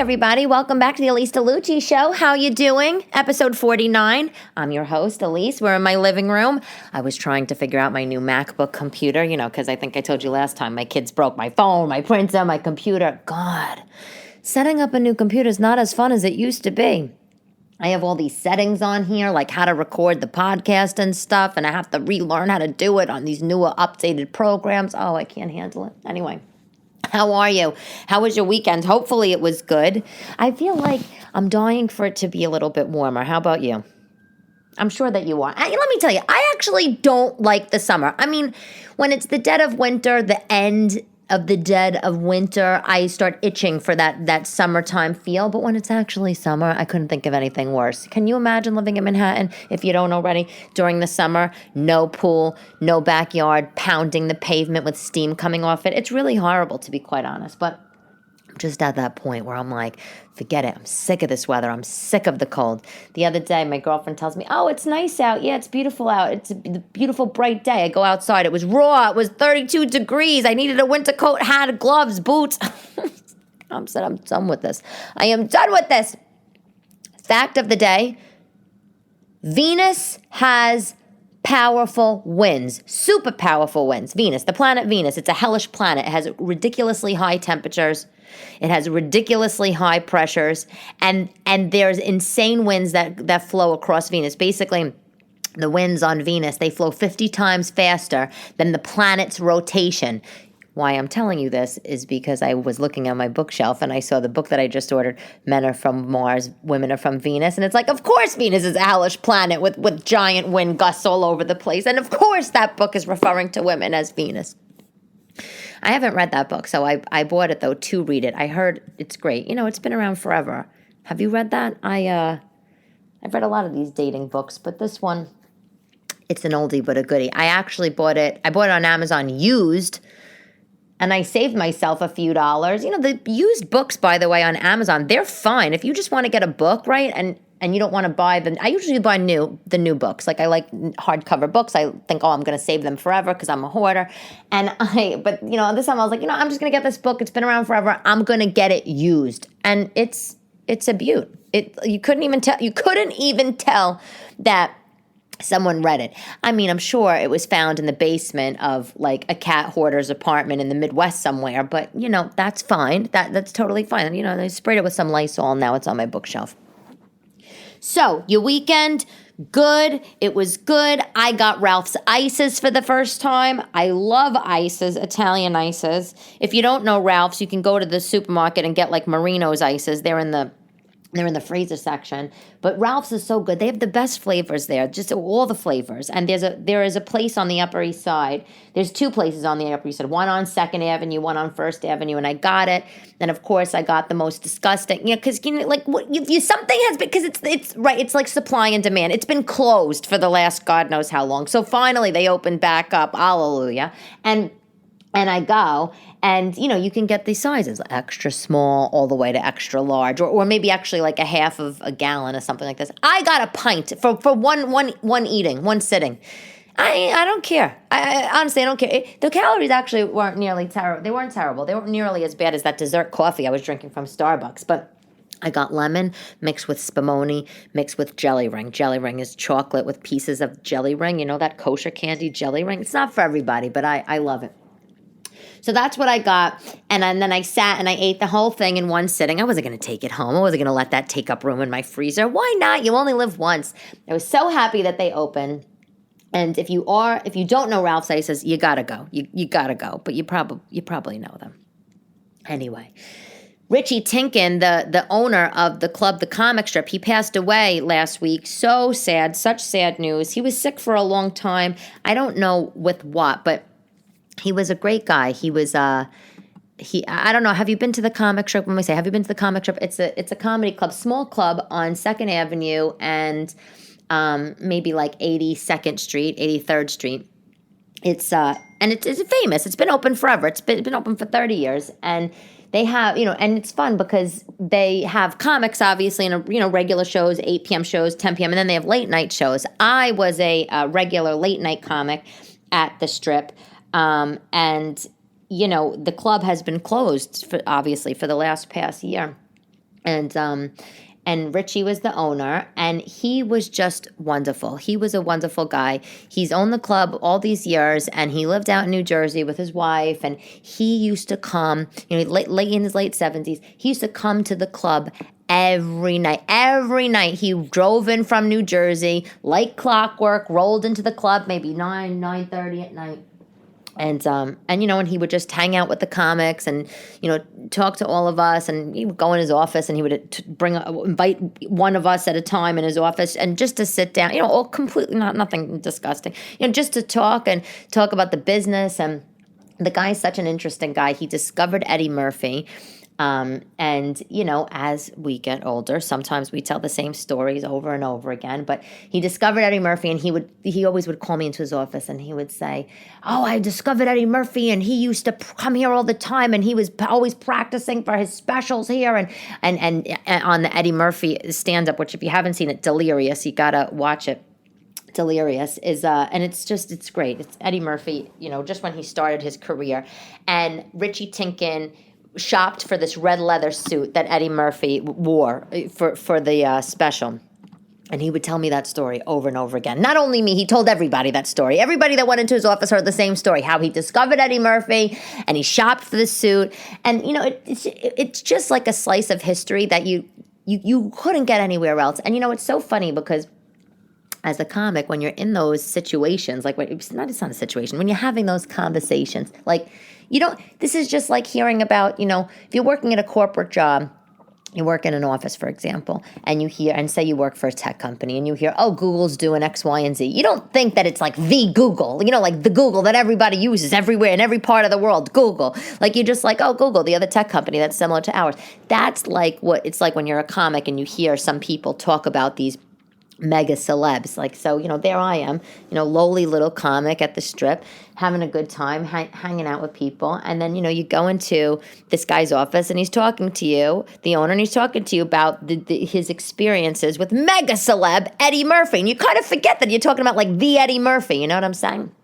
everybody. Welcome back to the Elyse DeLucci Show. How you doing? Episode 49. I'm your host, Elyse. We're in my living room. I was trying to figure out my new MacBook computer, because I think I told you last time my kids broke my phone, my printer, my computer. God, setting up a new computer is not as fun as it used to be. I have all these settings on here, like how to record the podcast and stuff, and I have to relearn how to do it on these newer updated programs. Oh, I can't handle it. Anyway. How are you? How was your weekend? Hopefully it was good. I feel like I'm dying for it to be a little bit warmer. How about you? I'm sure that you are. Let me tell you, I actually don't like the summer. I mean, when it's the dead of winter, the end of the dead of winter, I start itching for that summertime feel. But when it's actually summer, I couldn't think of anything worse. Can you imagine living in Manhattan, if you don't already, during the summer? No pool, no backyard, pounding the pavement with steam coming off it. It's really horrible, to be quite honest. But I'm just at that point where I'm like, forget it. I'm sick of this weather. I'm sick of the cold. The other day, my girlfriend tells me, oh, it's nice out. Yeah, it's beautiful out. It's a beautiful, bright day. I go outside. It was raw. It was 32 degrees. I needed a winter coat, hat, gloves, boots. I'm done with this. I am done with this. Fact of the day, Venus has powerful winds, super powerful winds. Venus, the planet Venus, it's a hellish planet. It has ridiculously high temperatures. It has ridiculously high pressures, and there's insane winds that flow across Venus. Basically, the winds on Venus, they flow 50 times faster than the planet's rotation. Why I'm telling you this is because I was looking at my bookshelf and I saw the book that I just ordered, Men Are From Mars, Women Are From Venus. And it's like, of course Venus is a hellish planet with giant wind gusts all over the place. And of course that book is referring to women as Venus. I haven't read that book, so I bought it, though, to read it. I heard it's great. It's been around forever. Have you read that? I've read a lot of these dating books, but this one, it's an oldie but a goodie. I actually bought it. I bought it on Amazon used, and I saved myself a few dollars. The used books, by the way, on Amazon, they're fine. If you just want to get a book, right, and you don't want to buy I usually buy the new books. Like, I like hardcover books. I think, I'm going to save them forever because I'm a hoarder. But this time I was like, I'm just going to get this book. It's been around forever. I'm going to get it used. And it's a beaut. You couldn't even tell that someone read it. I mean, I'm sure it was found in the basement of like a cat hoarder's apartment in the Midwest somewhere, but that's fine. That's totally fine. They sprayed it with some Lysol and now it's on my bookshelf. So, your weekend, good. It was good. I got Ralph's Ices for the first time. I love ices, Italian ices. If you don't know Ralph's, you can go to the supermarket and get like Marino's ices. They're in the freezer section. But Ralph's is so good. They have the best flavors there, just all the flavors. And there is a place on the Upper East Side. There's two places on the Upper East Side, one on 2nd Avenue, one on 1st Avenue, and I got it. And of course, I got the most disgusting, because something has been, because it's right, it's like supply and demand. It's been closed for the last God knows how long. So finally, they opened back up. Hallelujah. And I go, and, you can get these sizes, extra small all the way to extra large, or maybe actually like a half of a gallon or something like this. I got a pint for one sitting. I don't care. I honestly, I don't care. The calories actually weren't nearly terrible. They weren't terrible. They weren't nearly as bad as that dessert coffee I was drinking from Starbucks, but I got lemon mixed with spumoni, mixed with jelly ring. Jelly ring is chocolate with pieces of jelly ring. That kosher candy jelly ring. It's not for everybody, but I love it. So that's what I got, and then I sat and I ate the whole thing in one sitting. I wasn't going to take it home. I wasn't going to let that take up room in my freezer. Why not? You only live once. I was so happy that they opened. And if you don't know Ralph's Ices, you gotta go. You gotta go. But you probably know them. Anyway, Richie Tinkin, the owner of the club, the comic strip, he passed away last week. So sad, such sad news. He was sick for a long time. I don't know with what, but he was a great guy. He was I don't know. Have you been to the comic strip? When we say, have you been to the comic strip? It's a comedy club, small club on 2nd Avenue and maybe like 82nd Street, 83rd Street. It's famous. It's been open forever. It's been open for 30 years, and they have, and it's fun because they have comics, obviously, and, regular shows, 8 p.m. shows, 10 p.m., and then they have late night shows. I was a regular late night comic at the strip, and, the club has been closed, obviously, for the past year. And Richie was the owner, and he was just wonderful. He was a wonderful guy. He's owned the club all these years, and he lived out in New Jersey with his wife, and he used to come, late in his late 70s, he used to come to the club every night. Every night he drove in from New Jersey, like clockwork, rolled into the club maybe 9:30 at night. And he would just hang out with the comics and, talk to all of us. And he would go in his office and he would invite one of us at a time in his office and just to sit down, all completely, nothing disgusting, just to talk about the business. And the guy's such an interesting guy. He discovered Eddie Murphy. As we get older, sometimes we tell the same stories over and over again, but he discovered Eddie Murphy, and he always would call me into his office and he would say, "Oh, I discovered Eddie Murphy, and he used to come here all the time, and he was always practicing for his specials here." And on the Eddie Murphy stand-up, which if you haven't seen it, Delirious, you gotta watch it. Delirious is and it's great. It's Eddie Murphy, just when he started his career, and Richie Tinkin shopped for this red leather suit that Eddie Murphy wore for the special. And he would tell me that story over and over again. Not only me, he told everybody that story. Everybody that went into his office heard the same story, how he discovered Eddie Murphy and he shopped for the suit. And, it's just like a slice of history that you couldn't get anywhere else. And, it's so funny because as a comic, when you're in those situations, like it's not a situation, when you're having those conversations, like, this is just like hearing about, if you're working at a corporate job, you work in an office, for example, and you hear, and say you work for a tech company, and you hear, oh, Google's doing X, Y, and Z. You don't think that it's like the Google, like the Google that everybody uses everywhere in every part of the world, Google. Like, you're just like, oh, Google, the other tech company that's similar to ours. That's like what it's like when you're a comic and you hear some people talk about these mega celebs. Like, so, there I am, lowly little comic at the Strip, having a good time, hanging out with people. And then, you go into this guy's office and he's talking to you, the owner, and he's talking to you about his experiences with mega celeb Eddie Murphy. And you kind of forget that you're talking about like the Eddie Murphy, you know what I'm saying?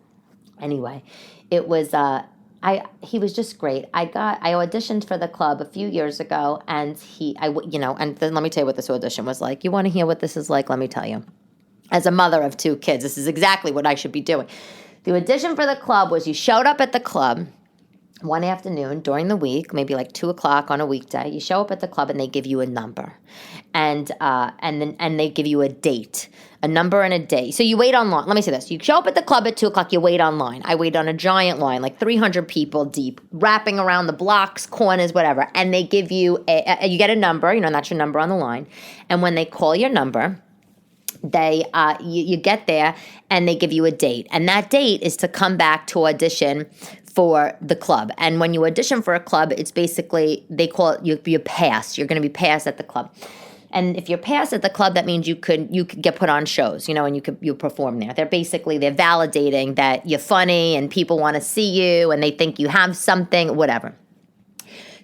Anyway, it was, he was just great. I auditioned for the club a few years ago, and and then let me tell you what this audition was like. You want to hear what this is like? Let me tell you. As a mother of 2 kids, this is exactly what I should be doing. The audition for the club was you showed up at the club one afternoon during the week, maybe like 2:00 on a weekday. You show up at the club and they give you a number, and they give you a date, a number and a date. So you wait online. Let me say this: you show up at the club at 2:00. You wait online. I wait on a giant line, like 300 people deep, wrapping around the blocks, corners, whatever. And they give you you get a number. And that's your number on the line. And when they call your number, you get there and they give you a date, and that date is to come back to audition for the club. And when you audition for a club, it's basically, they call it you pass. You're going to be passed at the club. And if you're passed at the club, that means you could get put on shows, and you perform there. They're validating that you're funny and people want to see you and they think you have something, whatever.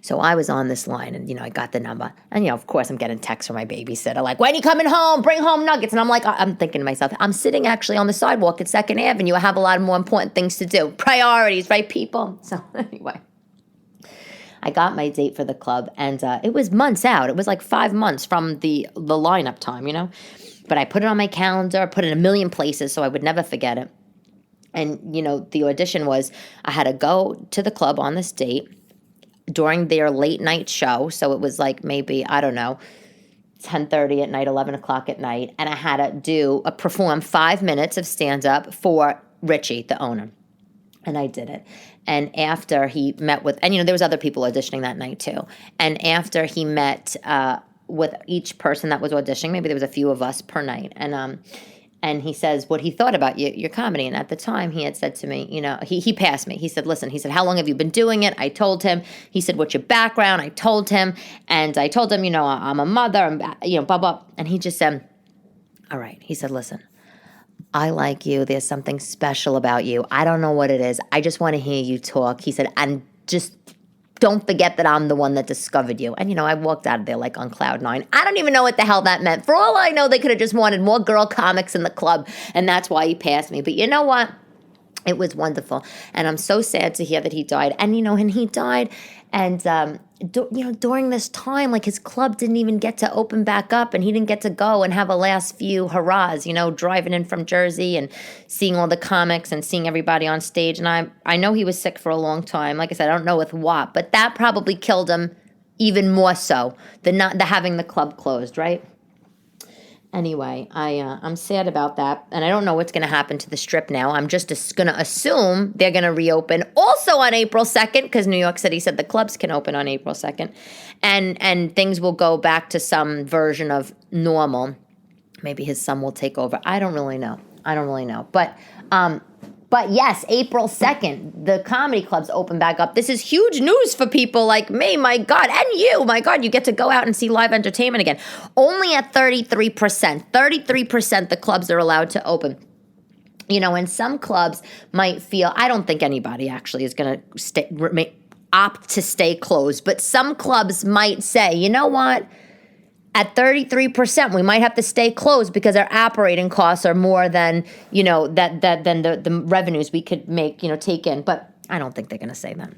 So I was on this line and, I got the number. And, of course, I'm getting texts from my babysitter like, when are you coming home? Bring home nuggets. And I'm thinking to myself, I'm sitting actually on the sidewalk at 2nd Avenue. I have a lot of more important things to do. Priorities, right, people? So anyway, I got my date for the club, and it was months out. It was like 5 months from the lineup time, But I put it on my calendar, put it in a million places so I would never forget it. And, the audition was I had to go to the club on this date during their late night show. So it was like maybe, I don't know, 10:30 at night, 11 o'clock at night. And I had to perform 5 minutes of stand-up for Richie, the owner. And I did it. And after he met with, and there was other people auditioning that night too. And after he met with each person that was auditioning, maybe there was a few of us per night. And he says what he thought about your comedy. And at the time, he had said to me, he passed me. He said, listen, how long have you been doing it? I told him. He said, what's your background? I told him. And I told him, I'm a mother, and, blah, blah. And he just said, all right. He said, listen, I like you. There's something special about you. I don't know what it is. I just want to hear you talk. He said, and just don't forget that I'm the one that discovered you. And, I walked out of there like on cloud 9. I don't even know what the hell that meant. For all I know, they could have just wanted more girl comics in the club, and that's why he passed me. But you know what? It was wonderful. And I'm so sad to hear that he died. And, and he died, and, during this time, like, his club didn't even get to open back up, and he didn't get to go and have a last few hurrahs, driving in from Jersey and seeing all the comics and seeing everybody on stage. And I know he was sick for a long time. Like I said, I don't know with what, but that probably killed him even more so than the having the club closed, right? Anyway, I'm sad about that, and I don't know what's going to happen to the Strip now. I'm just going to assume they're going to reopen also on April 2nd, because New York City said the clubs can open on April 2nd, and things will go back to some version of normal. Maybe his son will take over. I don't really know. But yes, April 2nd, the comedy clubs open back up. This is huge news for people like me, my God, and you, my God. You get to go out and see live entertainment again. Only at 33%. 33% the clubs are allowed to open. And some clubs might feel, I don't think anybody actually is going to opt to stay closed, but some clubs might say, you know what? At 33%, we might have to stay closed because our operating costs are more than, than the revenues we could make, take in. But I don't think they're going to say that.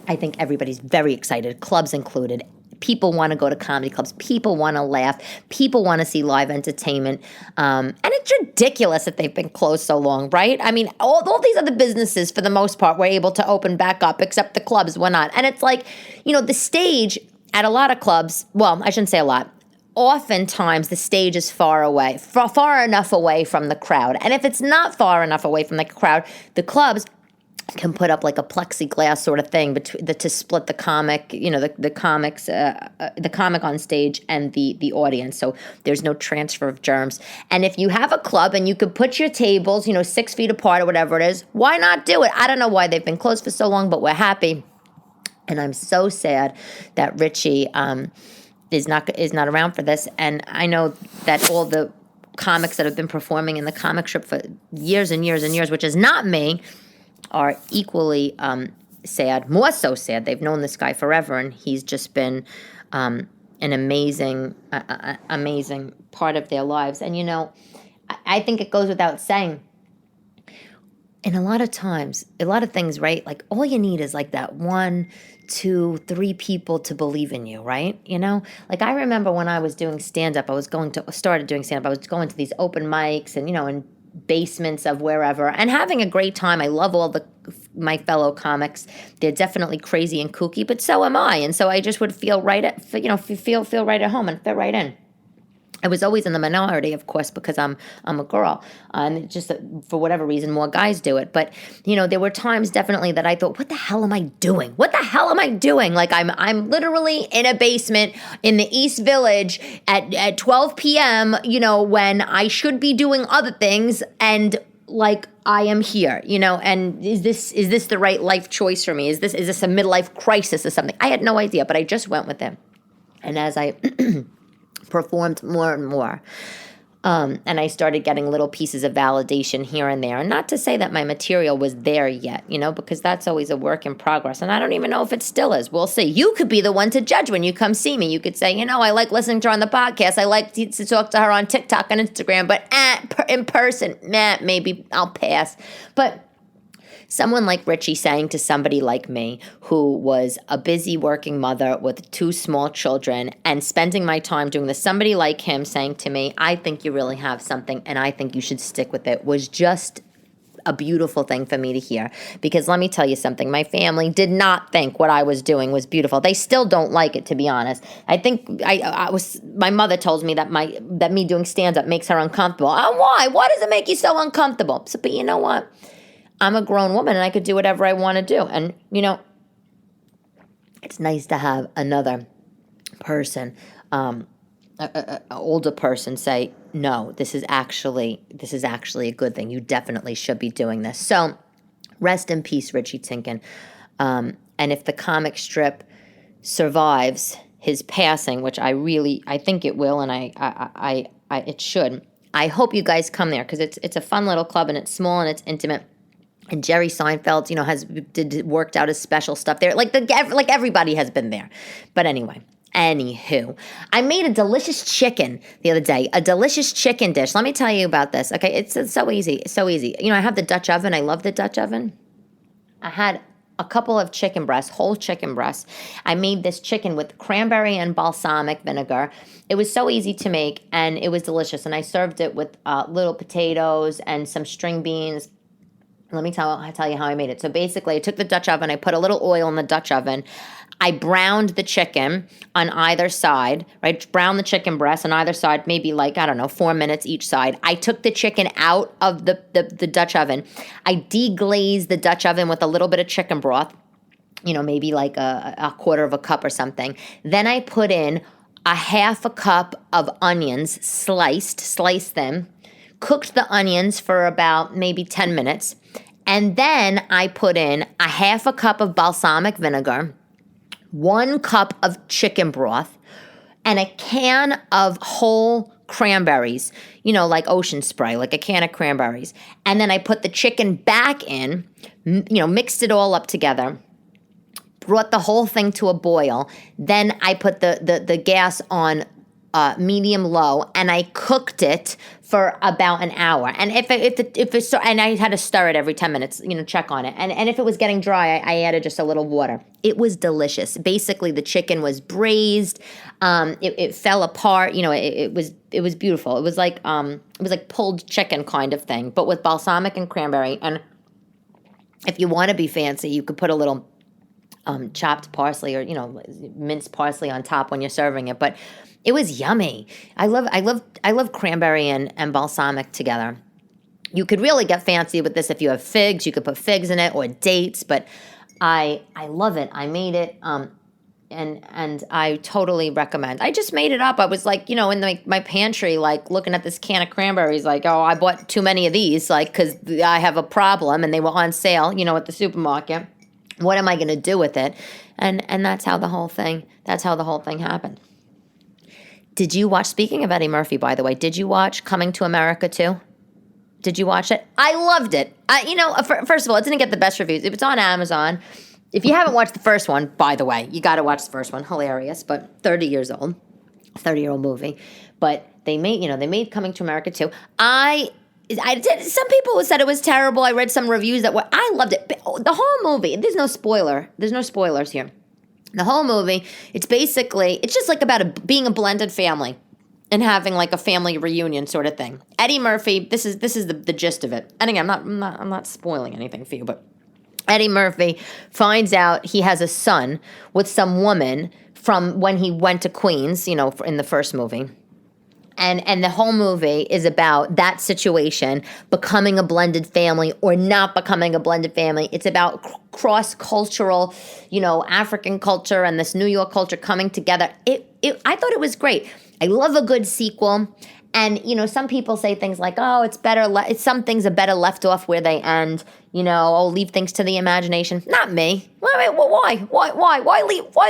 I think everybody's very excited, clubs included. People want to go to comedy clubs. People want to laugh. People want to see live entertainment. And it's ridiculous that they've been closed so long, right? I mean, all these other businesses, for the most part, were able to open back up, except the clubs were not. And it's like, the stage at a lot of clubs, well, I shouldn't say a lot. Oftentimes the stage is far enough away from the crowd. And if it's not far enough away from the crowd, the clubs can put up like a plexiglass sort of thing to split the comic, the comic on stage and the audience. So there's no transfer of germs. And if you have a club and you could put your tables, 6 feet apart or whatever it is, why not do it? I don't know why they've been closed for so long, but we're happy. And I'm so sad that Richie, is not around for this. And I know that all the comics that have been performing in the comic strip for years and years and years, which is not me, are equally sad, more so sad. They've known this guy forever, and he's just been an amazing part of their lives. And, I think it goes without saying, and a lot of times, a lot of things, right? Like, all you need is like that 1, 2, 3 people to believe in you, right? Like, I remember when I was doing stand-up, started doing stand-up, I was going to these open mics and, in basements of wherever and having a great time. I love all my fellow comics. They're definitely crazy and kooky, but so am I. And so I just would feel right feel right at home and fit right in. I was always in the minority, of course, because I'm a girl, and just for whatever reason, more guys do it. But there were times definitely that I thought, "What the hell am I doing? What the hell am I doing?" Like I'm literally in a basement in the East Village at 12 p.m. When I should be doing other things, and like I am here, And is this the right life choice for me? Is this a midlife crisis or something? I had no idea, but I just went with it, and as I performed more and more. And I started getting little pieces of validation here and there. And not to say that my material was there yet, because that's always a work in progress. And I don't even know if it still is. We'll see. You could be the one to judge when you come see me. You could say, I like listening to her on the podcast. I like to talk to her on TikTok and Instagram. But in person, maybe I'll pass. But someone like Richie saying to somebody like me, who was a busy working mother with 2 small children and spending my time doing this, somebody like him saying to me, I think you really have something and I think you should stick with it, was just a beautiful thing for me to hear. Because let me tell you something, my family did not think what I was doing was beautiful. They still don't like it, to be honest. I think my mother tells me that me doing stand-up makes her uncomfortable. Why? Why does it make you so uncomfortable? But you know what? I'm a grown woman and I could do whatever I want to do. And, it's nice to have another person, an older person say, no, this is actually a good thing. You definitely should be doing this. So rest in peace, Richie Tinkin. And if the comic strip survives his passing, which I think it will, and it should, I hope you guys come there because it's a fun little club and it's small and it's intimate. And Jerry Seinfeld, worked out his special stuff there. Like everybody has been there. But anyway, Anywho, I made a delicious chicken the other day, a delicious chicken dish. Let me tell you about this. Okay, it's so easy. It's so easy. You know, I have the Dutch oven. I love the Dutch oven. I had a couple of chicken breasts, whole chicken breasts. I made this chicken with cranberry and balsamic vinegar. It was so easy to make, and it was delicious. And I served it with little potatoes and some string beans. Let me tell you how I made it. So basically, I took the Dutch oven. I put a little oil in the Dutch oven. I browned the chicken on either side, right? Browned the chicken breast on either side, maybe 4 minutes each side. I took the chicken out of the Dutch oven. I deglazed the Dutch oven with a little bit of chicken broth, maybe like a quarter of a cup or something. Then I put in a half a cup of onions, sliced them, cooked the onions for about maybe 10 minutes. And then I put in a half a cup of balsamic vinegar, 1 cup of chicken broth, and a can of whole cranberries, like ocean spray, like a can of cranberries. And then I put the chicken back in, mixed it all up together, brought the whole thing to a boil. Then I put the gas on medium low, and I cooked it for about an hour. And if it's and I had to stir it every 10 minutes, check on it. And if it was getting dry, I added just a little water. It was delicious. Basically, the chicken was braised. It fell apart. It was beautiful. It was like pulled chicken kind of thing, but with balsamic and cranberry. And if you want to be fancy, you could put a little chopped parsley or minced parsley on top when you're serving it. But it was yummy. I love cranberry and balsamic together. You could really get fancy with this if you have figs. You could put figs in it or dates. But I love it. I made it, and I totally recommend. I just made it up. I was in my pantry, looking at this can of cranberries, oh, I bought too many of these, because I have a problem, and they were on sale, at the supermarket. What am I going to do with it? And that's how the whole thing happened. Did you watch, speaking of Eddie Murphy, by the way, did you watch Coming to America too? Did you watch it? I loved it. First of all, it didn't get the best reviews. It's on Amazon. If you haven't watched the first one, by the way, you got to watch the first one. Hilarious, but 30 years old, 30-year-old movie. But they made Coming to America too. I did. Some people said it was terrible. I read some reviews I loved it. The whole movie, there's no spoilers here. The whole movie, it's just about being a blended family and having a family reunion sort of thing. Eddie Murphy, this is the gist of it. And again, I'm not spoiling anything for you, but Eddie Murphy finds out he has a son with some woman from when he went to Queens, in the first movie. And the whole movie is about that situation, becoming a blended family or not becoming a blended family. It's about cross-cultural, African culture and this New York culture coming together. I thought it was great. I love a good sequel. And, some people say things like, oh, it's better, some things are better left off where they end, leave things to the imagination. Not me. Why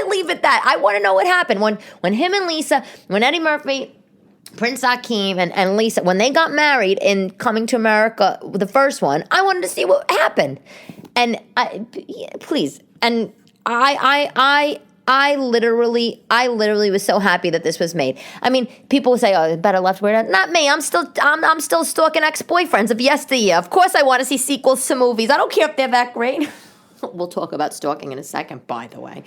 leave it that? I want to know what happened. When him and Lisa, when Eddie Murphy, Prince Akeem and Lisa, when they got married in Coming to America, the first one, I wanted to see what happened. And please, and I literally was so happy that this was made. I mean, people will say, "Oh, it's better left where." Not me. I'm still stalking ex-boyfriends of yesteryear. Of course, I want to see sequels to movies. I don't care if they're that great. We'll talk about stalking in a second, by the way.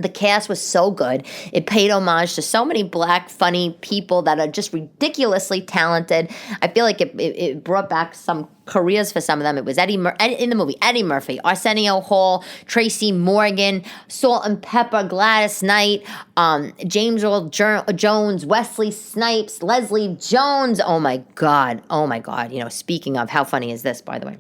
The cast was so good. It paid homage to so many black, funny people that are just ridiculously talented. I feel like it brought back some careers for some of them. It was in the movie, Eddie Murphy, Arsenio Hall, Tracy Morgan, Salt and Pepper, Gladys Knight, James Earl Jones, Wesley Snipes, Leslie Jones. Oh my God. Speaking of, how funny is this, by the way?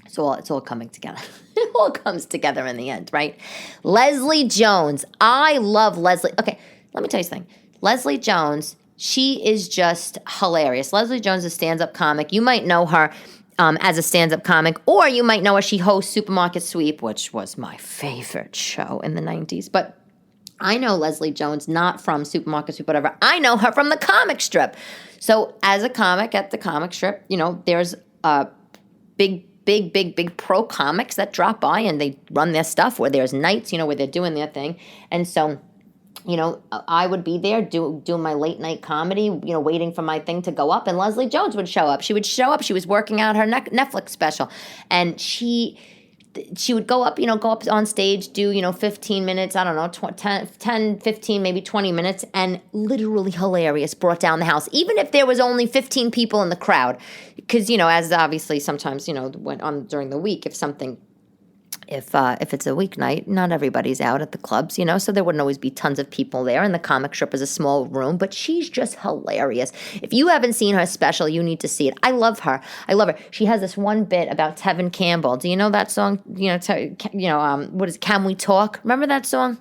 It's all coming together. It all comes together in the end, right? Leslie Jones. I love Leslie. Okay, let me tell you something. Leslie Jones, she is just hilarious. Leslie Jones is a stand-up comic. You might know her as a stand-up comic, or you might know her. She hosts Supermarket Sweep, which was my favorite show in the 90s. But I know Leslie Jones not from Supermarket Sweep, whatever. I know her from the comic strip. So as a comic at the comic strip, there's a big pro comics that drop by and they run their stuff where there's nights, where they're doing their thing. And so I would be there doing my late night comedy, waiting for my thing to go up, and Leslie Jones would show up. She would show up. She was working out her Netflix special, and she would go up on stage, do, 15 minutes, I don't know, 10, 15, maybe 20 minutes, and literally hilarious, brought down the house, even if there was only 15 people in the crowd. Because, as obviously sometimes, during the week, if it's a weeknight, not everybody's out at the clubs, so there wouldn't always be tons of people there, and the comic strip is a small room, but she's just hilarious. If you haven't seen her special, you need to see it. I love her. She has this one bit about Tevin Campbell. Do you know that song? What is Can We Talk? Remember that song?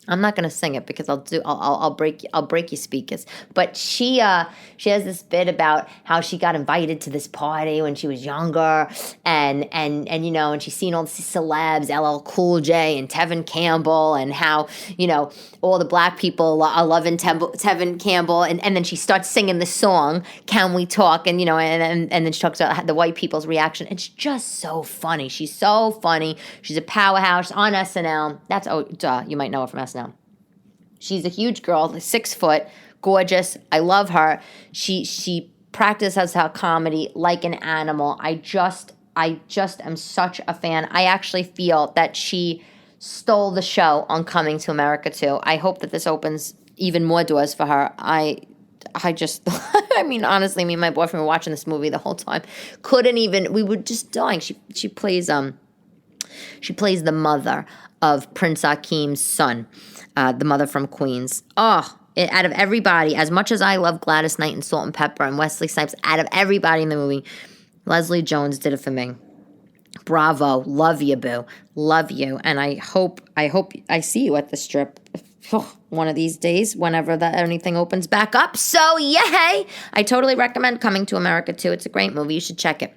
I'm not going to sing it because I'll break your speakers. But she has this bit about how she got invited to this party when she was younger, and she's seen all the celebs, LL Cool J and Tevin Campbell, and how all the black people are loving Tevin Campbell, and then she starts singing the song "Can We Talk," and then she talks about the white people's reaction. It's just so funny. She's so funny. She's a powerhouse on SNL. You might know her from SNL. She's a huge girl, 6 foot, gorgeous. I love her. She practices her comedy like an animal. I just am such a fan. I actually feel that she stole the show on Coming to America too. I hope that this opens even more doors for her. I just, honestly, me and my boyfriend were watching this movie the whole time. We were just dying. She plays the mother of Prince Akeem's son, the mother from Queens. Out of everybody, as much as I love Gladys Knight and Salt and Pepper and Wesley Snipes, out of everybody in the movie, Leslie Jones did it for me. Bravo. Love you, boo. Love you. And I hope I see you at the strip one of these days, whenever anything opens back up. So, yay! I totally recommend Coming to America too. It's a great movie. You should check it.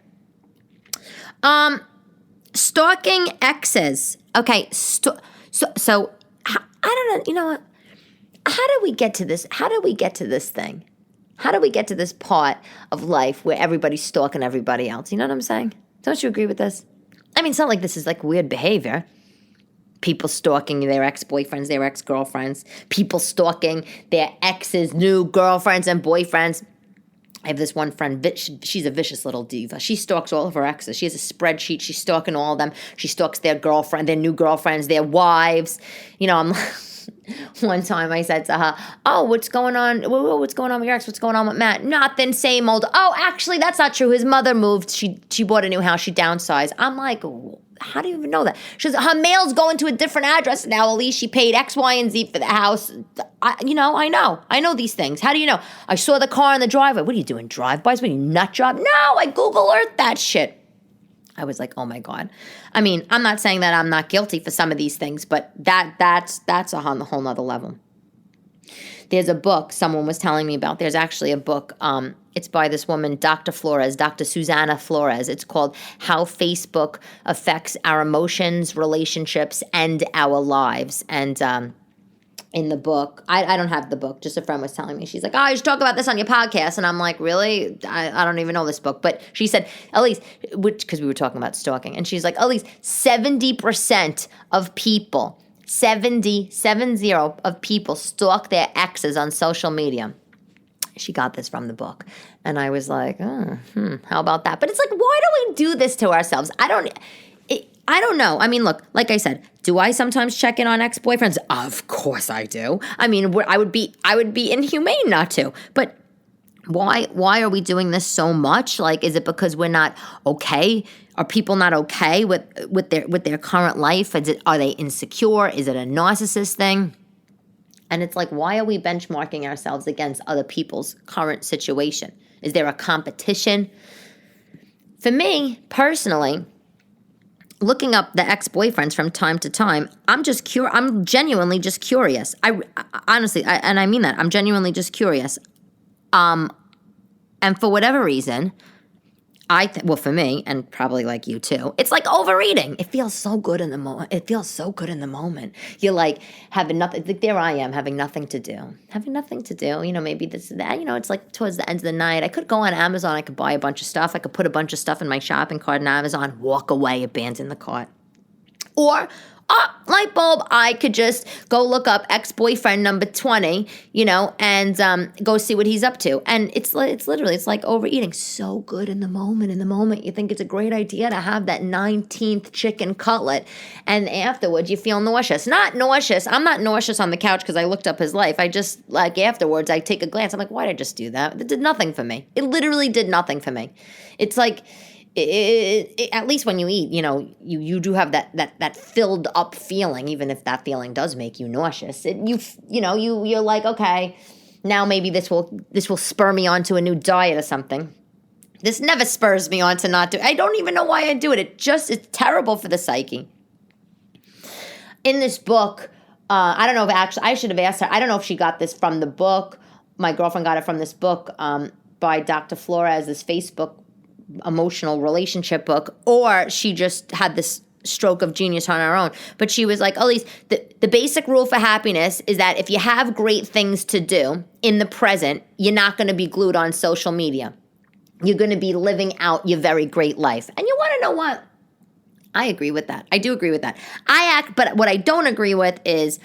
Stalking exes. Okay, so I don't know, you know what? How do we get to this? How do we get to this thing? How do we get to this part of life where everybody's stalking everybody else? You know what I'm saying? Don't you agree with this? It's not like this is like weird behavior. People stalking their ex-boyfriends, their ex-girlfriends. People stalking their exes, new girlfriends and boyfriends. I have this one friend, she's a vicious little diva. She stalks all of her exes. She has a spreadsheet. She's stalking all of them. She stalks their new girlfriends, their wives. One time I said to her, "Oh, what's going on? What's going on with your ex? What's going on with Matt?" "Nothing, same old." "Oh, actually, that's not true. His mother moved. She bought a new house. She downsized." I'm like, how do you even know that? She says, "Her mail's going to a different address now, Elyse. She paid X, Y, and Z for the house." I know these things. How do you know? "I saw the car in the driveway." "What are you doing, drive-bys? What are you, nut job?" "No, I Google Earth that shit." I was like, oh my God. I'm not saying that I'm not guilty for some of these things, but that's a whole nother level. There's a book someone was telling me about. There's actually a book. It's by this woman, Dr. Susanna Flores. It's called How Facebook Affects Our Emotions, Relationships, and Our Lives. And in the book, I don't have the book, just a friend was telling me. She's like, "Oh, you should talk about this on your podcast." And I'm like, really? I don't even know this book. But she said, Elyse, because we were talking about stalking. And she's like, Elyse, 70% of people, 70 of people stalk their exes on social media. She got this from the book. And I was like, how about that? But it's like, why do we do this to ourselves? I don't know. Look, like I said, do I sometimes check in on ex-boyfriends? Of course I do. I would be inhumane not to. But why are we doing this so much? Like, is it because we're not okay? Are people not okay with their current life? Are they insecure? Is it a narcissist thing? And it's like, why are we benchmarking ourselves against other people's current situation? Is there a competition? For me, personally, looking up the ex-boyfriends from time to time, I'm genuinely just curious. Honestly, I mean that. I'm genuinely just curious. And for whatever reason, for me, and probably like you too, it's like overeating. It feels so good in the moment. You're like having nothing. Like there I am having nothing to do. Maybe this and that. It's like towards the end of the night. I could go on Amazon. I could buy a bunch of stuff. I could put a bunch of stuff in my shopping cart on Amazon, walk away, abandon the cart. Or light bulb. I could just go look up ex-boyfriend number 20, and go see what he's up to. And it's literally like overeating. So good in the moment. In the moment, you think it's a great idea to have that 19th chicken cutlet, and afterwards you feel nauseous. Not nauseous. I'm not nauseous on the couch because I looked up his life. I just, afterwards, I take a glance. I'm like, why did I just do that? It did nothing for me. It literally did nothing for me. It's like, at least when you eat, you do have that filled up feeling, even if that feeling does make you nauseous. You're like, okay, now maybe this will spur me on to a new diet or something. This never spurs me on to not do. I don't even know why I do it. It's terrible for the psyche. In this book, I don't know if I should have asked her. I don't know if she got this from the book. My girlfriend got it from this book by Dr. Flores, this Facebook emotional relationship book, or she just had this stroke of genius on her own. But she was like, Elyse, the basic rule for happiness is that if you have great things to do in the present, you're not going to be glued on social media. You're going to be living out your very great life. And you want to know what? I agree with that. I do agree with that. But what I don't agree with is,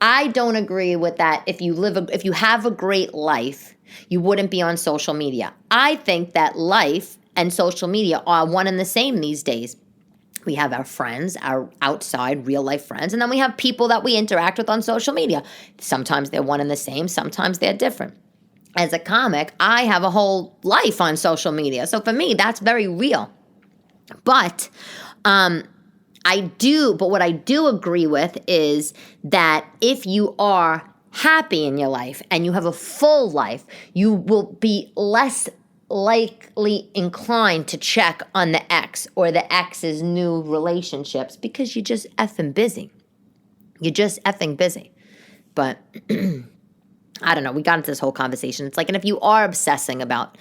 I don't agree with that if you have a great life, you wouldn't be on social media. I think that life and social media are one and the same these days. We have our friends, our outside real life friends, and then we have people that we interact with on social media. Sometimes they're one and the same, sometimes they're different. As a comic, I have a whole life on social media. So for me, that's very real. But what I do agree with is that if you are happy in your life and you have a full life, you will be less likely inclined to check on the ex or the ex's new relationships because you're just effing busy. You're just effing busy. But I don't know. We got into this whole conversation. It's like, and if you are obsessing about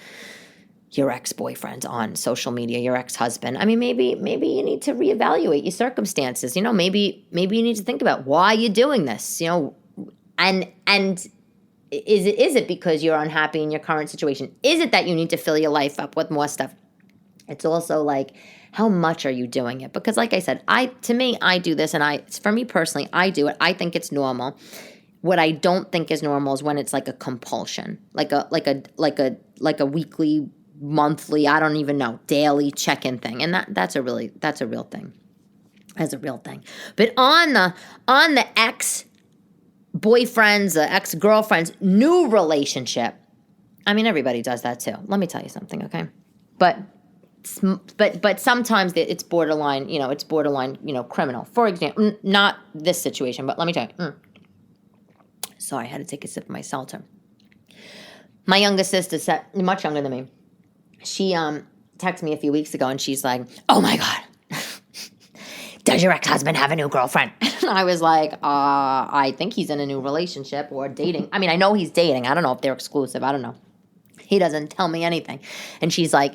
your ex-boyfriend on social media, your ex-husband, I mean, maybe you need to reevaluate your circumstances. Maybe you need to think about why you're doing this. And is it because you're unhappy in your current situation? Is it that you need to fill your life up with more stuff? It's also like, how much are you doing it? Because like I said, I do this, and for me personally, I do it. I think it's normal. What I don't think is normal is when it's like a compulsion, like a weekly, monthly, I don't even know, daily check-in thing. And that's a real thing. That's a real thing. But on the ex-boyfriend's, ex-girlfriend's new relationship, I mean, everybody does that too. Let me tell you something, okay? But sometimes it's borderline, criminal. For example, not this situation, but let me tell you. Sorry, I had to take a sip of my seltzer. My younger sister, much younger than me, she texted me a few weeks ago, and she's like, oh my God, does your ex-husband have a new girlfriend? And I was like, I think he's in a new relationship or dating. I mean, I know he's dating. I don't know if they're exclusive. I don't know. He doesn't tell me anything. And she's like,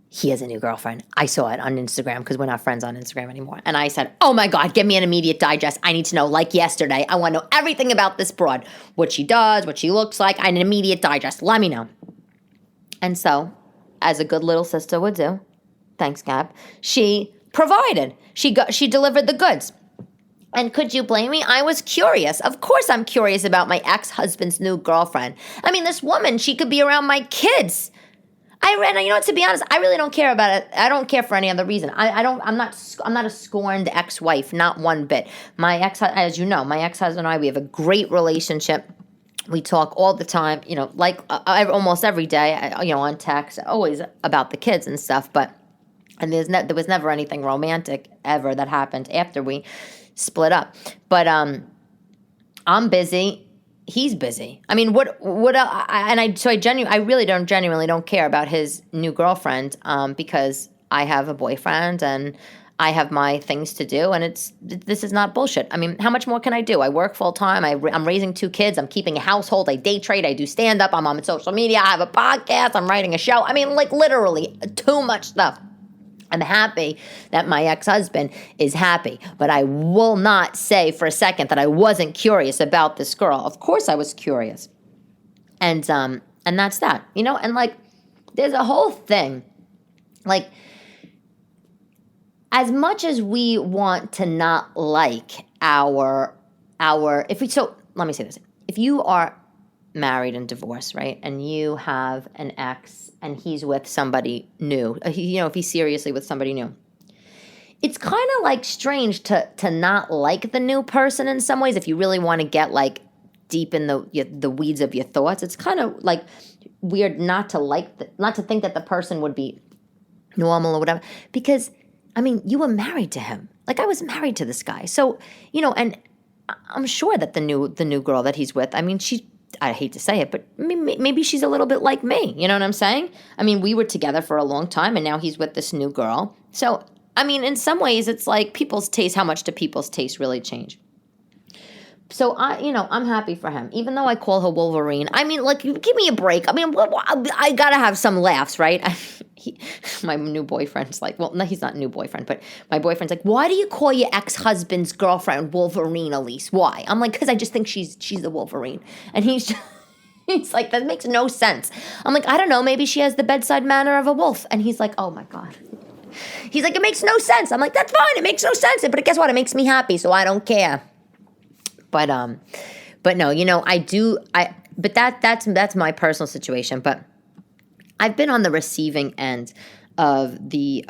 he has a new girlfriend. I saw it on Instagram because we're not friends on Instagram anymore. And I said, oh my God, give me an immediate digest. I need to know, like yesterday. I want to know everything about this broad, what she does, what she looks like. I need an immediate digest. Let me know. And so, as a good little sister would do, thanks, Gab, she provided. She delivered the goods. And could you blame me? I was curious. Of course I'm curious about my ex-husband's new girlfriend. I mean, this woman, she could be around my kids. To be honest, I really don't care about it. I don't care for any other reason. I'm not a scorned ex-wife, not one bit. As you know, my ex-husband and I, we have a great relationship. We talk all the time, almost every day, on text, always about the kids and stuff. And there was never anything romantic ever that happened after we split up. But I'm busy. He's busy. I mean, I really genuinely don't care about his new girlfriend because I have a boyfriend and I have my things to do, and this is not bullshit. I mean, how much more can I do? I work full time. I'm raising 2 kids. I'm keeping a household. I day trade. I do stand up. I'm on social media. I have a podcast. I'm writing a show. I mean, like literally too much stuff. I'm happy that my ex-husband is happy, but I will not say for a second that I wasn't curious about this girl. Of course I was curious. And that's that. And like there's a whole thing. Like as much as we want to not like so let me say this. If you are married and divorced, right, and you have an ex and he's with somebody new, if he's seriously with somebody new, it's kind of like strange to not like the new person in some ways. If you really want to get like deep in the weeds of your thoughts, it's kind of like weird not to think that the person would be normal or whatever, because I mean, you were married to him. Like, I was married to this guy. So, and I'm sure that the new girl that he's with, I mean, I hate to say it, but maybe she's a little bit like me. You know what I'm saying? I mean, we were together for a long time, and now he's with this new girl. So, I mean, in some ways, it's like people's taste, how much do people's tastes really change? So, I'm happy for him, even though I call her Wolverine. I mean, like, give me a break. I mean, I got to have some laughs, right? My new boyfriend's like, well, no, he's not a new boyfriend, but my boyfriend's like, why do you call your ex-husband's girlfriend Wolverine, Elyse? Why? I'm like, because I just think she's the Wolverine. And he's like, that makes no sense. I'm like, I don't know, maybe she has the bedside manner of a wolf. And he's like, oh my God. He's like, it makes no sense. I'm like, that's fine, it makes no sense. But guess what? It makes me happy, so I don't care. But no, but that's my personal situation. But I've been on the receiving end of the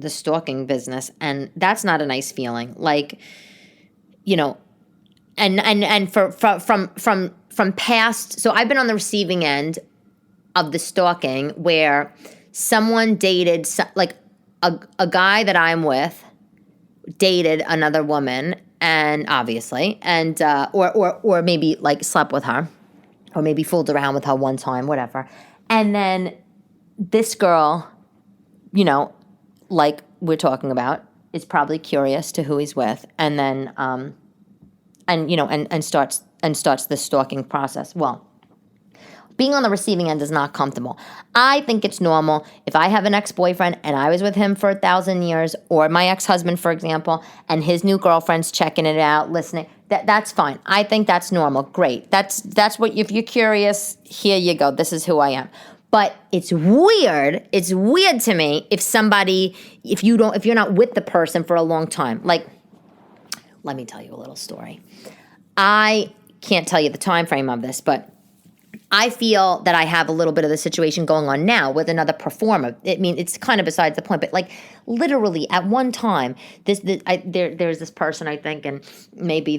stalking business, and that's not a nice feeling. Like, and from past, so I've been on the receiving end of the stalking where someone dated, like a guy that I'm with dated another woman, and obviously, and or maybe like slept with her, or maybe fooled around with her one time, whatever. And then this girl, like we're talking about, is probably curious to who he's with, and then and starts the stalking process. Well, being on the receiving end is not comfortable. I think it's normal if I have an ex-boyfriend and I was with him for 1,000 years, or my ex-husband, for example, and his new girlfriend's checking it out, listening. That's fine. I think that's normal. Great. That's what, if you're curious, here you go. This is who I am. But it's weird. It's weird to me if you're not with the person for a long time. Like, let me tell you a little story. I can't tell you the time frame of this, but I feel that I have a little bit of the situation going on now with another performer. I mean, it's kind of besides the point, but like literally at one time, there's this person, I think, and maybe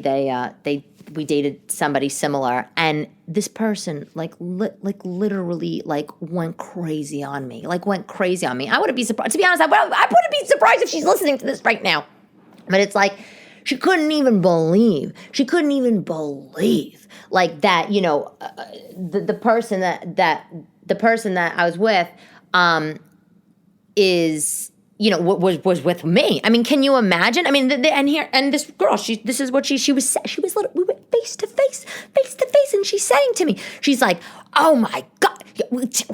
we dated somebody similar, and this person literally went crazy on me. I wouldn't be surprised. To be honest, I wouldn't be surprised if she's listening to this right now. But it's like, she couldn't even believe like that, the person that I was with, is, was with me. I mean, can you imagine? I mean, and this girl, we were face to face, and she's saying to me, she's like, oh my God,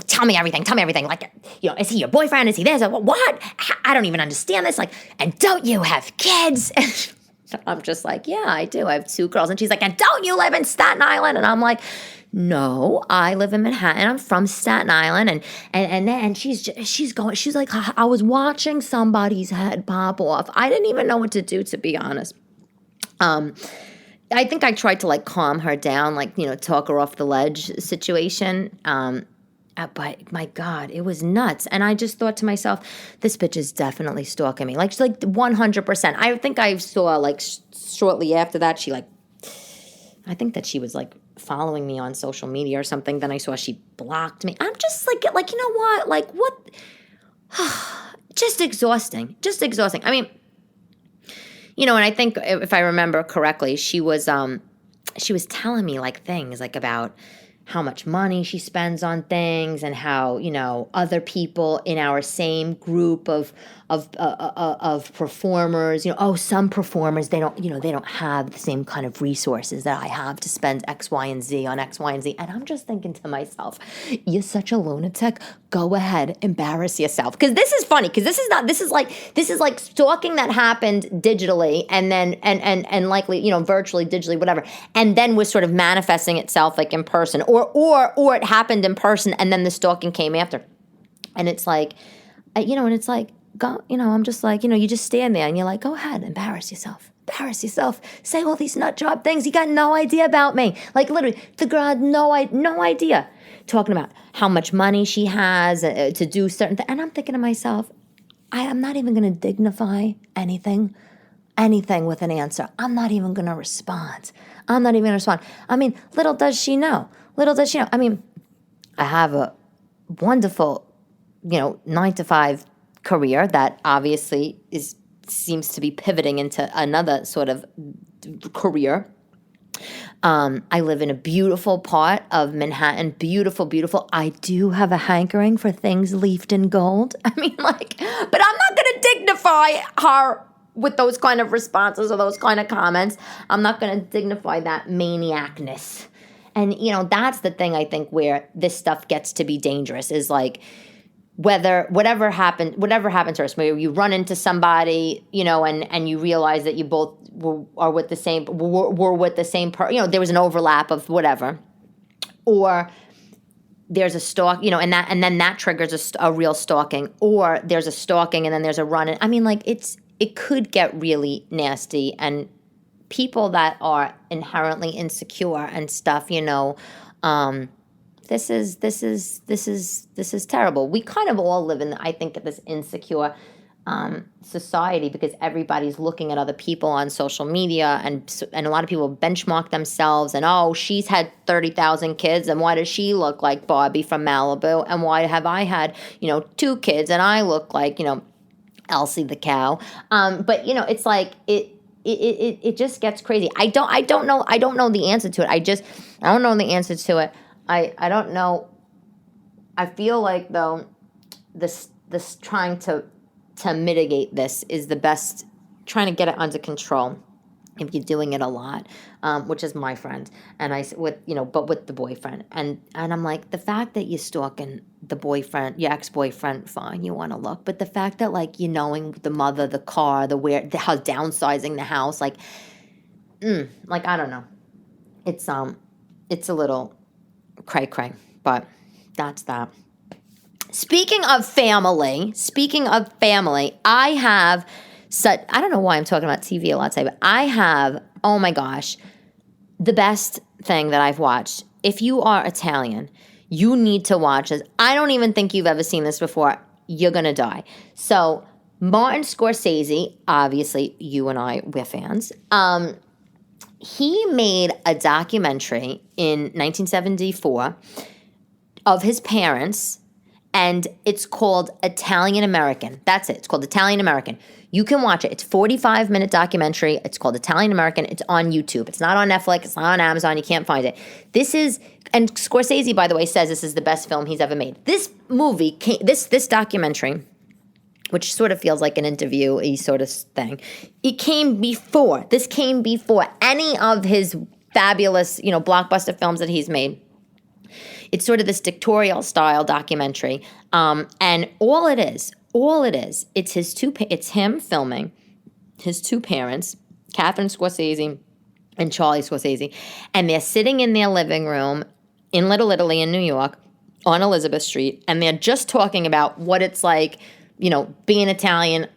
tell me everything. Like, is he your boyfriend? Is he this? What? I don't even understand this. Like, and don't you have kids? I'm just like, yeah, I do. I have 2 girls. And she's like, and don't you live in Staten Island? And I'm like, no, I live in Manhattan. I'm from Staten Island. And she's like, I was watching somebody's head pop off. I didn't even know what to do, to be honest. I think I tried to like calm her down, like, talk her off the ledge situation. But my God, it was nuts. And I just thought to myself, this bitch is definitely stalking me. Like, she's like 100%. I think I saw like shortly after that, I think that she was like following me on social media or something. Then I saw she blocked me. I'm just like, you know what? Like, what? Just exhausting. I mean, and I think if I remember correctly, she was telling me like things like about how much money she spends on things, and how, other people in our same group of performers, some performers, they don't have the same kind of resources that I have to spend X, Y, and Z on X, Y, and Z. And I'm just thinking to myself, you're such a lunatic. Go ahead, embarrass yourself. Because this is funny, because this is like stalking that happened digitally, and then and likely, virtually, digitally, whatever, and then was sort of manifesting itself like in person, or it happened in person and then the stalking came after. And it's like, and it's like, go, I'm just like, you just stand there and you're like, go ahead, embarrass yourself. Embarrass yourself. Say all these nut job things. You got no idea about me. Like literally, the girl had no idea. Talking about how much money she has to do certain things. And I'm thinking to myself, I am not even going to dignify anything with an answer. I'm not even going to respond. I mean, little does she know. I mean, I have a wonderful, 9-to-5 career that obviously seems to be pivoting into another sort of career. I live in a beautiful part of Manhattan. Beautiful, beautiful. I do have a hankering for things leafed in gold. I mean, but I'm not going to dignify her with those kind of responses or those kind of comments. I'm not going to dignify that maniacness. And, that's the thing I think where this stuff gets to be dangerous is like, whatever happens to us, where you run into somebody, and you realize that you both were with the same person, there was an overlap of whatever, or there's a stalk, and then that triggers a real stalking, or there's a stalking and then there's a run-in. I mean, it could get really nasty, and people that are inherently insecure and stuff, this is terrible. We kind of all live in, I think, this insecure society because everybody's looking at other people on social media, and a lot of people benchmark themselves. And she's had 30,000 kids, and why does she look like Barbie from Malibu? And why have I had 2 kids and I look like Elsie the cow? But it's like it just gets crazy. I don't know the answer to it. I don't know the answer to it. I don't know. I feel like though this trying to mitigate this is the best, trying to get it under control if you're doing it a lot, which is my friend, and but with the boyfriend, and I'm like, the fact that you're stalking the boyfriend, your ex-boyfriend, fine, you want to look, but the fact that knowing the mother, the car, how downsizing the house, I don't know, it's a little cray-cray, but that's that. Speaking of family, I have I don't know why I'm talking about TV a lot today, but I have, oh my gosh, the best thing that I've watched. If you are Italian, you need to watch this. I don't even think you've ever seen this before. You're going to die. So Martin Scorsese, obviously you and I, we're fans. He made a documentary in 1974 of his parents, and it's called Italian American. That's it. It's called Italian American. You can watch it. It's a 45-minute documentary. It's called Italian American. It's on YouTube. It's not on Netflix. It's not on Amazon. You can't find it. And Scorsese, by the way, says this is the best film he's ever made. This movie, this documentary, which sort of feels like an interview-y sort of thing, this came before any of his fabulous, blockbuster films that he's made. It's sort of this dictatorial style documentary, and all it is, it's him filming his 2 parents, Catherine Scorsese and Charlie Scorsese, and they're sitting in their living room in Little Italy in New York on Elizabeth Street, and they're just talking about what it's like, being Italian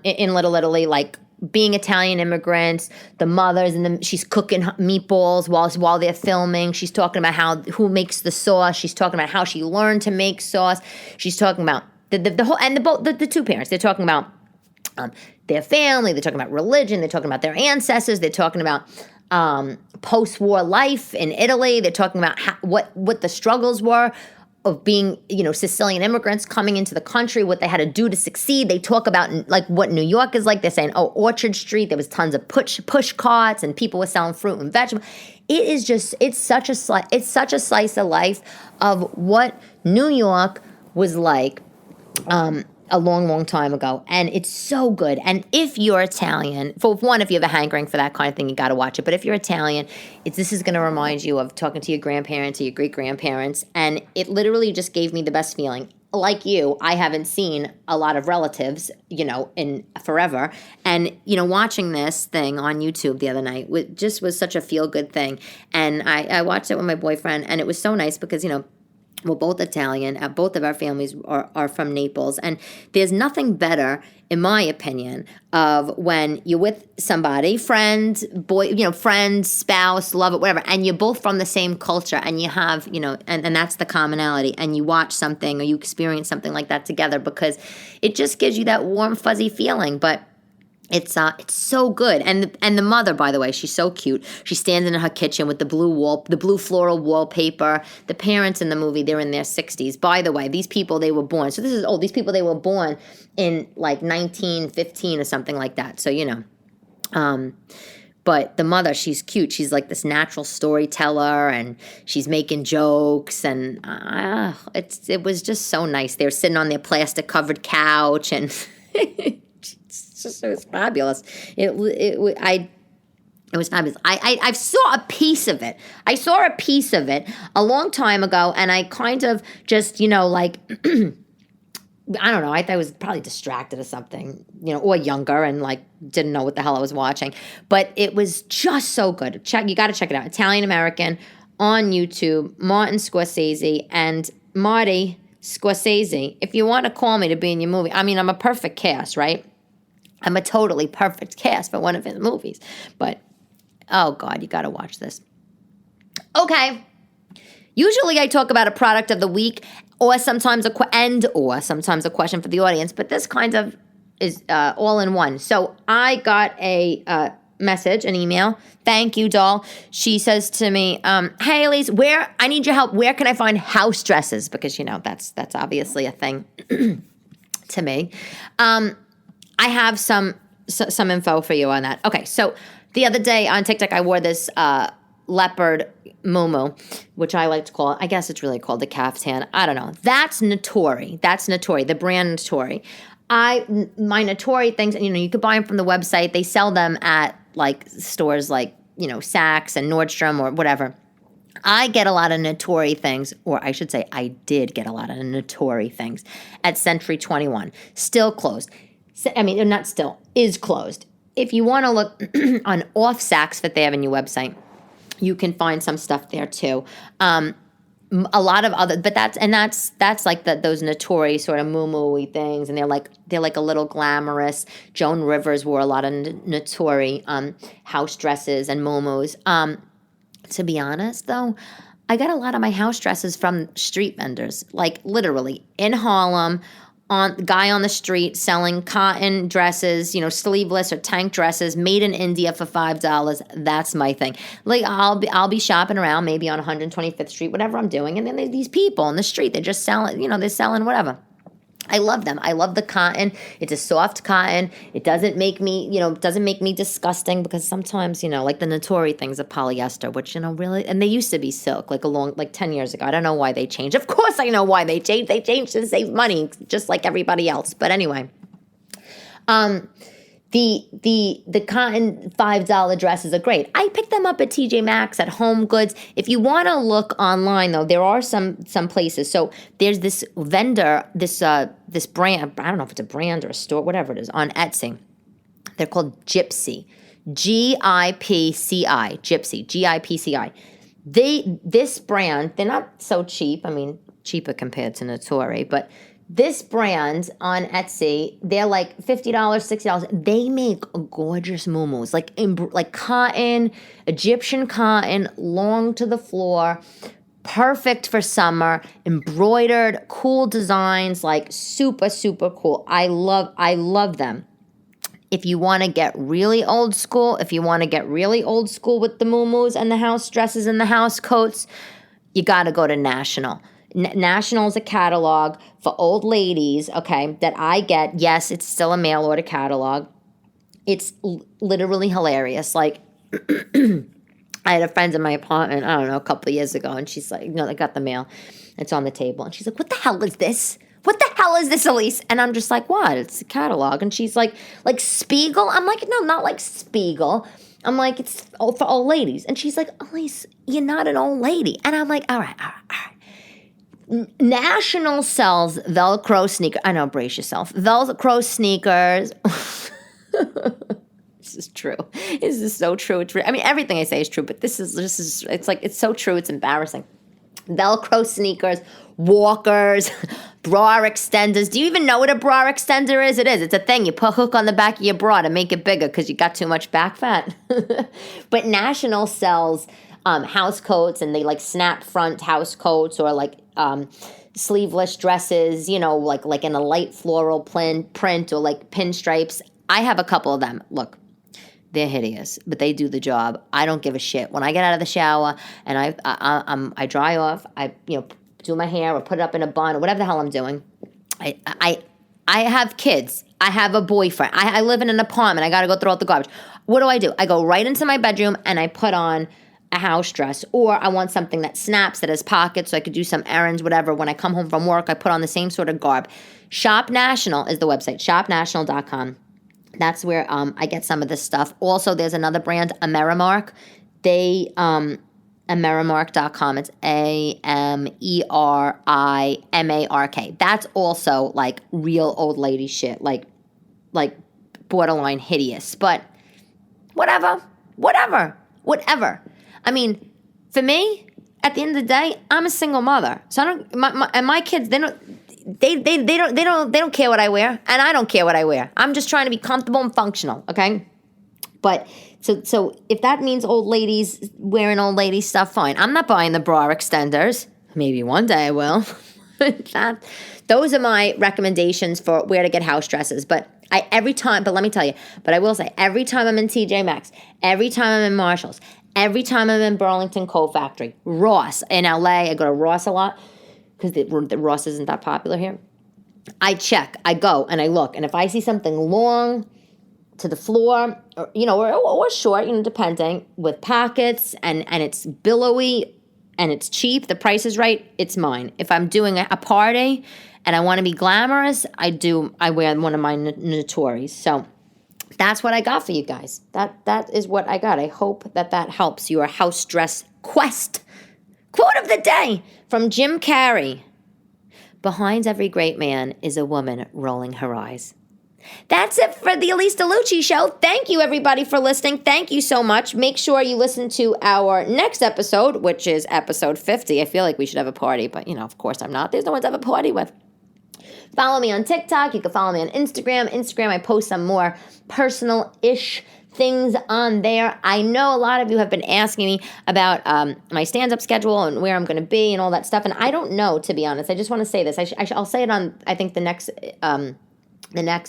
in Little Italy, like being Italian immigrants, the mothers, and she's cooking meatballs while they're filming. She's talking about who makes the sauce. She's talking about how she learned to make sauce. She's talking about the whole, and the 2 parents. They're talking about their family. They're talking about religion. They're talking about their ancestors. They're talking about post-war life in Italy. They're talking about what the struggles were of being, Sicilian immigrants coming into the country, what they had to do to succeed. They talk about what New York is like. They're saying, Orchard Street, there was tons of push carts and people were selling fruit and vegetables. It's such a slice of life of what New York was like a long, long time ago. And it's so good. And if you're Italian, if you have a hankering for that kind of thing, you got to watch it. But if you're Italian, this is going to remind you of talking to your grandparents or your great-grandparents. And it literally just gave me the best feeling. Like you, I haven't seen a lot of relatives, in forever. And, watching this thing on YouTube the other night just was such a feel-good thing. And I watched it with my boyfriend, and it was so nice because, We're both Italian. Both of our families are from Naples. And there's nothing better, in my opinion, of when you're with somebody, friend, boy, friend, spouse, love it, whatever, and you're both from the same culture and you have, and that's the commonality, and you watch something or you experience something like that together, because it just gives you that warm, fuzzy feeling. But it's so good. And the mother, by the way, she's so cute. She's standing in her kitchen with the blue floral wallpaper. The parents in the movie, they're in their 60s. By the way, these people, they were born. So this is old. These people, they were born in like 1915 or something like that. So, but the mother, she's cute. She's like this natural storyteller, and she's making jokes, and it was just so nice. They were sitting on their plastic covered couch, and it was fabulous. It was fabulous. I saw a piece of it. I saw a piece of it a long time ago, and I kind of just, like, I don't know. I was probably distracted or something, or younger, and like didn't know what the hell I was watching. But it was just so good. You got to check it out. Italian American on YouTube. Martin Scorsese and Marty Scorsese. If you want to call me to be in your movie, I mean, I'm a perfect cast, right? I'm a totally perfect cast for one of his movies. But, oh, God, you got to watch this. Okay. Usually I talk about a product of the week or sometimes a question for the audience. But this kind of is all in one. So I got a message, an email. Thank you, doll. She says to me, hey, Elyse, I need your help. Where can I find house dresses? Because, that's obviously a thing to me. I have some info for you on that. Okay, so the other day on TikTok, I wore this leopard muumuu, which I like to call it. I guess it's really called the caftan. I don't know. That's Natori. The brand Natori. My Natori things, you could buy them from the website. They sell them at like stores like, Saks and Nordstrom or whatever. I get a lot of Natori things, or I should say I did get a lot of Natori things at Century 21. Still closed. I mean, not still, is closed. If you want to look on off Saks that they have in your website, you can find some stuff there too. A lot of other, but that's like those Natori sort of muumuu-y things, and they're like a little glamorous. Joan Rivers wore a lot of Natori house dresses and muumuus. To be honest, though, I got a lot of my house dresses from street vendors, like literally in Harlem. Guy on the street selling cotton dresses, sleeveless or tank dresses made in India for $5. That's my thing. Like I'll be shopping around maybe on 125th Street, whatever I'm doing, and then there's these people on the street. They're just selling, they're selling whatever. I love them. I love the cotton. It's a soft cotton. It doesn't make me, disgusting, because sometimes, like the Natori things are polyester, which, really, and they used to be silk, like 10 years ago. I don't know why they changed. Of course I know why they changed. They changed to save money, just like everybody else. But anyway, the cotton $5 dresses are great. I picked them up at TJ Maxx, at Home Goods. If you want to look online, though, there are some places. So there's this vendor, this brand. I don't know if it's a brand or a store, whatever it is, on Etsy. They're called Gypsy, Gipci, Gypsy, Gipci. This brand, they're not so cheap. I mean, cheaper compared to Natori, but this brand on Etsy, they're like $50, $60. They make gorgeous muumuus, like cotton, Egyptian cotton, long to the floor, perfect for summer, embroidered, cool designs, like super, super cool. I love them. If you want to get really old school, with the muumuus and the house dresses and the house coats, you got to go to National. National is a catalog for old ladies, okay, that I get. Yes, it's still a mail order catalog. It's literally hilarious. Like, I had a friend in my apartment, I don't know, a couple of years ago, and she's like, I got the mail. It's on the table. And she's like, what the hell is this? What the hell is this, Elyse? And I'm just like, what? It's a catalog. And she's like Spiegel? I'm like, no, not like Spiegel. I'm like, it's for old ladies. And she's like, Elyse, you're not an old lady. And I'm like, all right. National sells Velcro sneakers. I know, brace yourself. Velcro sneakers. This is true. This is so true. I mean, everything I say is true, but this is, it's so true, it's embarrassing. Velcro sneakers, walkers, bra extenders. Do you even know what a bra extender is? It is. It's a thing. You put a hook on the back of your bra to make it bigger because you got too much back fat. But National sells house coats, and they like snap front house coats, or like sleeveless dresses, like in a light floral print, or like pinstripes. I have a couple of them. Look, they're hideous, but they do the job. I don't give a shit. When I get out of the shower and I dry off, I do my hair or put it up in a bun or whatever the hell I'm doing. I have kids. I have a boyfriend. I live in an apartment. I got to go throw out the garbage. What do? I go right into my bedroom and I put on a house dress, or I want something that snaps, that has pockets, so I could do some errands, whatever. When I come home from work, I put on the same sort of garb. Shop National is the website, shopnational.com. That's where I get some of this stuff. Also, there's another brand, Amerimark. They, Amerimark.com. It's AMERIMARK. That's also like real old lady shit, like borderline hideous. But whatever. I mean, for me, at the end of the day, I'm a single mother. So I don't. My kids, they don't care what I wear, and I don't care what I wear. I'm just trying to be comfortable and functional. Okay. But so if that means old ladies wearing old lady stuff, fine. I'm not buying the bra extenders. Maybe one day I will. Those are my recommendations for where to get house dresses. But let me tell you, I will say, every time I'm in TJ Maxx, every time I'm in Marshalls, every time I'm in Burlington Coat Factory, Ross in LA, I go to Ross a lot because the Ross isn't that popular here. I check, I go, and I look. And if I see something long to the floor, or short, depending, with pockets, and it's billowy and it's cheap, the price is right, it's mine. If I'm doing a party and I want to be glamorous, I wear one of my Natoris. So that's what I got for you guys. That is what I got. I hope that helps your house dress quest. Quote of the day from Jim Carrey. Behind every great man is a woman rolling her eyes. That's it for the Elyse DeLucci Show. Thank you, everybody, for listening. Thank you so much. Make sure you listen to our next episode, which is episode 50. I feel like we should have a party, but, of course I'm not. There's no one to have a party with. Follow me on TikTok. You can follow me on Instagram. I post some more personal-ish things on there. I know a lot of you have been asking me about my stand-up schedule and where I'm going to be and all that stuff, and I don't know, to be honest. I just want to say this. I'll say it on, I think, the next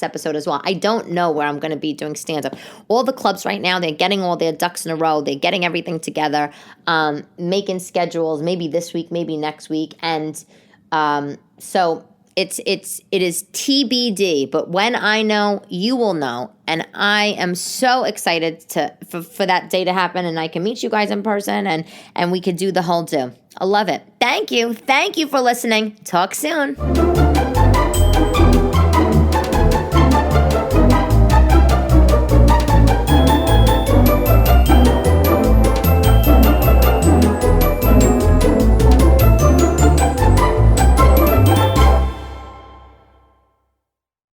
episode as well. I don't know where I'm going to be doing stand-up. All the clubs right now, they're getting all their ducks in a row. They're getting everything together, making schedules, maybe this week, maybe next week, and so it is TBD. But when I know, you will know, and I am so excited for that day to happen, and I can meet you guys in person, and we could do the whole do. I love it. Thank you for listening. Talk soon.